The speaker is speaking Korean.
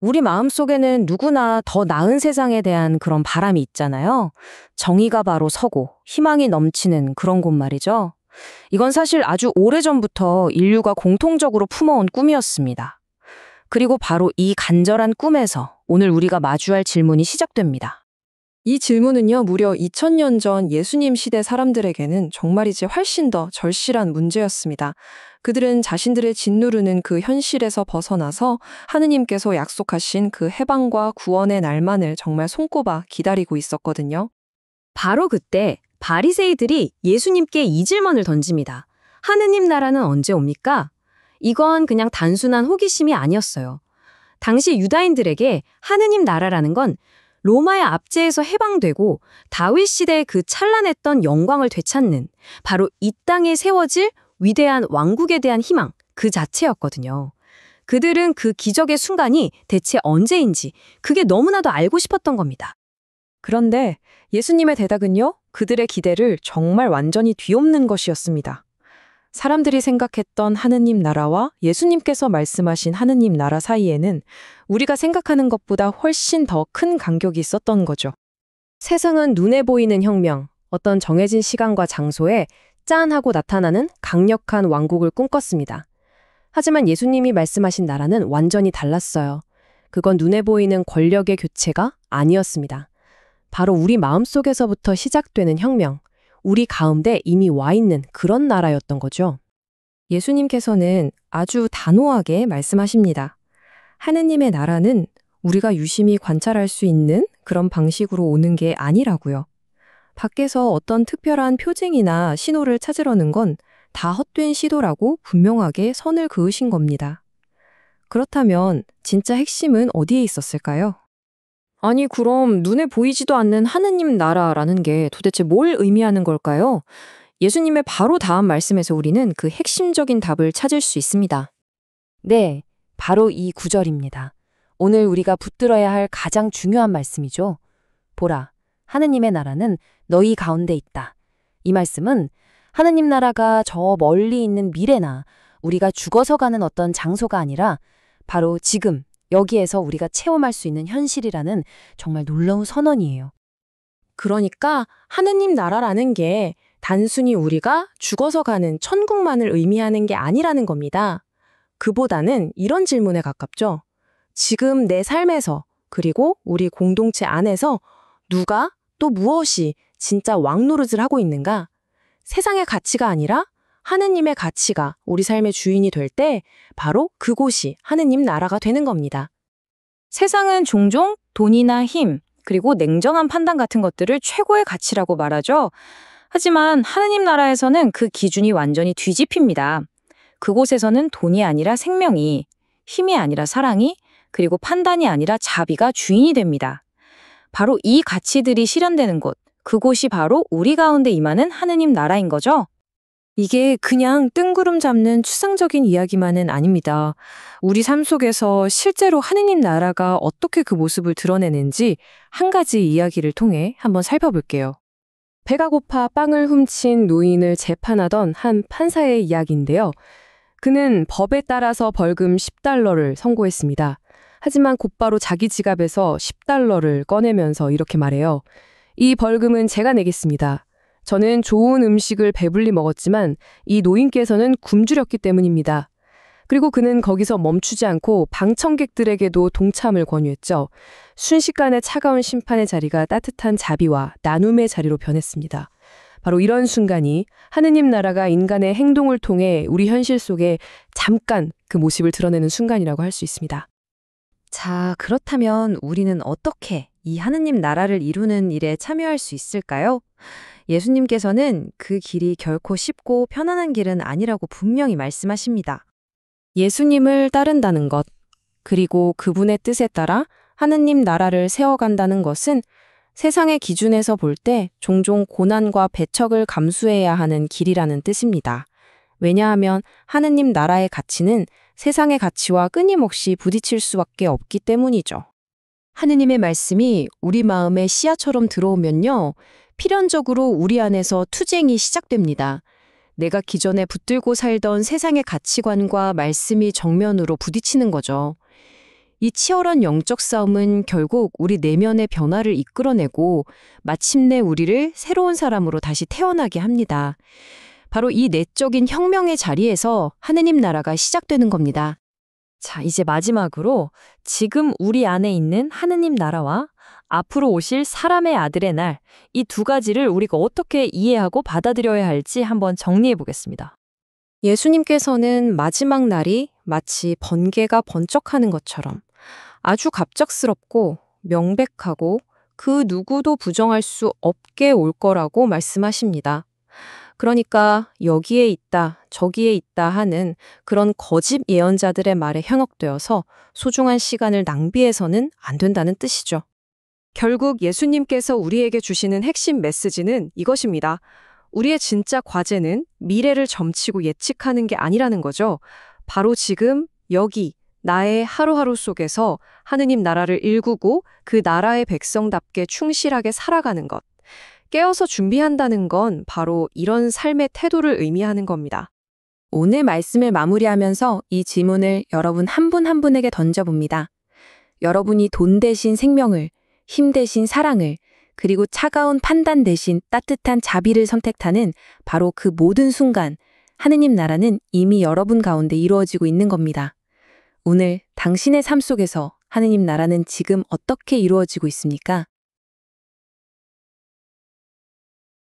우리 마음속에는 누구나 더 나은 세상에 대한 그런 바람이 있잖아요. 정의가 바로 서고 희망이 넘치는 그런 곳 말이죠. 이건 사실 아주 오래전부터 인류가 공통적으로 품어온 꿈이었습니다. 그리고 바로 이 간절한 꿈에서 오늘 우리가 마주할 질문이 시작됩니다. 이 질문은요, 무려 2000년 전 예수님 시대 사람들에게는 정말이지 훨씬 더 절실한 문제였습니다. 그들은 자신들의 짓누르는 그 현실에서 벗어나서 하느님께서 약속하신 그 해방과 구원의 날만을 정말 손꼽아 기다리고 있었거든요. 바로 그때 바리새이들이 예수님께 이 질문을 던집니다. 하느님 나라는 언제 옵니까? 이건 그냥 단순한 호기심이 아니었어요. 당시 유다인들에게 하느님 나라라는 건 로마의 압제에서 해방되고 다윗 시대의 그 찬란했던 영광을 되찾는 바로 이 땅에 세워질 위대한 왕국에 대한 희망 그 자체였거든요. 그들은 그 기적의 순간이 대체 언제인지 그게 너무나도 알고 싶었던 겁니다. 그런데 예수님의 대답은요, 그들의 기대를 정말 완전히 뒤엎는 것이었습니다. 사람들이 생각했던 하느님 나라와 예수님께서 말씀하신 하느님 나라 사이에는 우리가 생각하는 것보다 훨씬 더 큰 간격이 있었던 거죠. 세상은 눈에 보이는 혁명, 어떤 정해진 시간과 장소에 짠 하고 나타나는 강력한 왕국을 꿈꿨습니다. 하지만 예수님이 말씀하신 나라는 완전히 달랐어요. 그건 눈에 보이는 권력의 교체가 아니었습니다. 바로 우리 마음속에서부터 시작되는 혁명, 우리 가운데 이미 와 있는 그런 나라였던 거죠. 예수님께서는 아주 단호하게 말씀하십니다. 하느님의 나라는 우리가 유심히 관찰할 수 있는 그런 방식으로 오는 게 아니라고요. 밖에서 어떤 특별한 표징이나 신호를 찾으려는 건 다 헛된 시도라고 분명하게 선을 그으신 겁니다. 그렇다면 진짜 핵심은 어디에 있었을까요? 아니, 그럼 눈에 보이지도 않는 하느님 나라라는 게 도대체 뭘 의미하는 걸까요? 예수님의 바로 다음 말씀에서 우리는 그 핵심적인 답을 찾을 수 있습니다. 네, 바로 이 구절입니다. 오늘 우리가 붙들어야 할 가장 중요한 말씀이죠. 보라, 하느님의 나라는 너희 가운데 있다. 이 말씀은 하느님 나라가 저 멀리 있는 미래나 우리가 죽어서 가는 어떤 장소가 아니라 바로 지금 여기에서 우리가 체험할 수 있는 현실이라는 정말 놀라운 선언이에요. 그러니까 하느님 나라라는 게 단순히 우리가 죽어서 가는 천국만을 의미하는 게 아니라는 겁니다. 그보다는 이런 질문에 가깝죠. 지금 내 삶에서 그리고 우리 공동체 안에서 누가 또 무엇이 진짜 왕노릇을 하고 있는가? 세상의 가치가 아니라 하느님의 가치가 우리 삶의 주인이 될 때 바로 그곳이 하느님 나라가 되는 겁니다. 세상은 종종 돈이나 힘, 그리고 냉정한 판단 같은 것들을 최고의 가치라고 말하죠. 하지만 하느님 나라에서는 그 기준이 완전히 뒤집힙니다. 그곳에서는 돈이 아니라 생명이, 힘이 아니라 사랑이, 그리고 판단이 아니라 자비가 주인이 됩니다. 바로 이 가치들이 실현되는 곳, 그곳이 바로 우리 가운데 임하는 하느님 나라인 거죠. 이게 그냥 뜬구름 잡는 추상적인 이야기만은 아닙니다. 우리 삶 속에서 실제로 하느님 나라가 어떻게 그 모습을 드러내는지 한 가지 이야기를 통해 한번 살펴볼게요. 배가 고파 빵을 훔친 노인을 재판하던 한 판사의 이야기인데요. 그는 법에 따라서 벌금 10달러를 선고했습니다. 하지만 곧바로 자기 지갑에서 10달러를 꺼내면서 이렇게 말해요. 이 벌금은 제가 내겠습니다. 저는 좋은 음식을 배불리 먹었지만 이 노인께서는 굶주렸기 때문입니다. 그리고 그는 거기서 멈추지 않고 방청객들에게도 동참을 권유했죠. 순식간에 차가운 심판의 자리가 따뜻한 자비와 나눔의 자리로 변했습니다. 바로 이런 순간이 하느님 나라가 인간의 행동을 통해 우리 현실 속에 잠깐 그 모습을 드러내는 순간이라고 할 수 있습니다. 자, 그렇다면 우리는 어떻게 이 하느님 나라를 이루는 일에 참여할 수 있을까요? 예수님께서는 그 길이 결코 쉽고 편안한 길은 아니라고 분명히 말씀하십니다. 예수님을 따른다는 것, 그리고 그분의 뜻에 따라 하느님 나라를 세워간다는 것은 세상의 기준에서 볼 때 종종 고난과 배척을 감수해야 하는 길이라는 뜻입니다. 왜냐하면 하느님 나라의 가치는 세상의 가치와 끊임없이 부딪힐 수밖에 없기 때문이죠. 하느님의 말씀이 우리 마음에 씨앗처럼 들어오면요, 필연적으로 우리 안에서 투쟁이 시작됩니다. 내가 기존에 붙들고 살던 세상의 가치관과 말씀이 정면으로 부딪히는 거죠. 이 치열한 영적 싸움은 결국 우리 내면의 변화를 이끌어내고 마침내 우리를 새로운 사람으로 다시 태어나게 합니다. 바로 이 내적인 혁명의 자리에서 하느님 나라가 시작되는 겁니다. 자, 이제 마지막으로 지금 우리 안에 있는 하느님 나라와 앞으로 오실 사람의 아들의 날, 이 두 가지를 우리가 어떻게 이해하고 받아들여야 할지 한번 정리해 보겠습니다. 예수님께서는 마지막 날이 마치 번개가 번쩍하는 것처럼 아주 갑작스럽고 명백하고 그 누구도 부정할 수 없게 올 거라고 말씀하십니다. 그러니까 여기에 있다, 저기에 있다 하는 그런 거짓 예언자들의 말에 현혹되어서 소중한 시간을 낭비해서는 안 된다는 뜻이죠. 결국 예수님께서 우리에게 주시는 핵심 메시지는 이것입니다. 우리의 진짜 과제는 미래를 점치고 예측하는 게 아니라는 거죠. 바로 지금, 여기, 나의 하루하루 속에서 하느님 나라를 일구고 그 나라의 백성답게 충실하게 살아가는 것. 깨어서 준비한다는 건 바로 이런 삶의 태도를 의미하는 겁니다. 오늘 말씀을 마무리하면서 이 질문을 여러분 한 분 한 분에게 던져봅니다. 여러분이 돈 대신 생명을, 힘 대신 사랑을, 그리고 차가운 판단 대신 따뜻한 자비를 선택하는 바로 그 모든 순간, 하느님 나라는 이미 여러분 가운데 이루어지고 있는 겁니다. 오늘 당신의 삶 속에서 하느님 나라는 지금 어떻게 이루어지고 있습니까?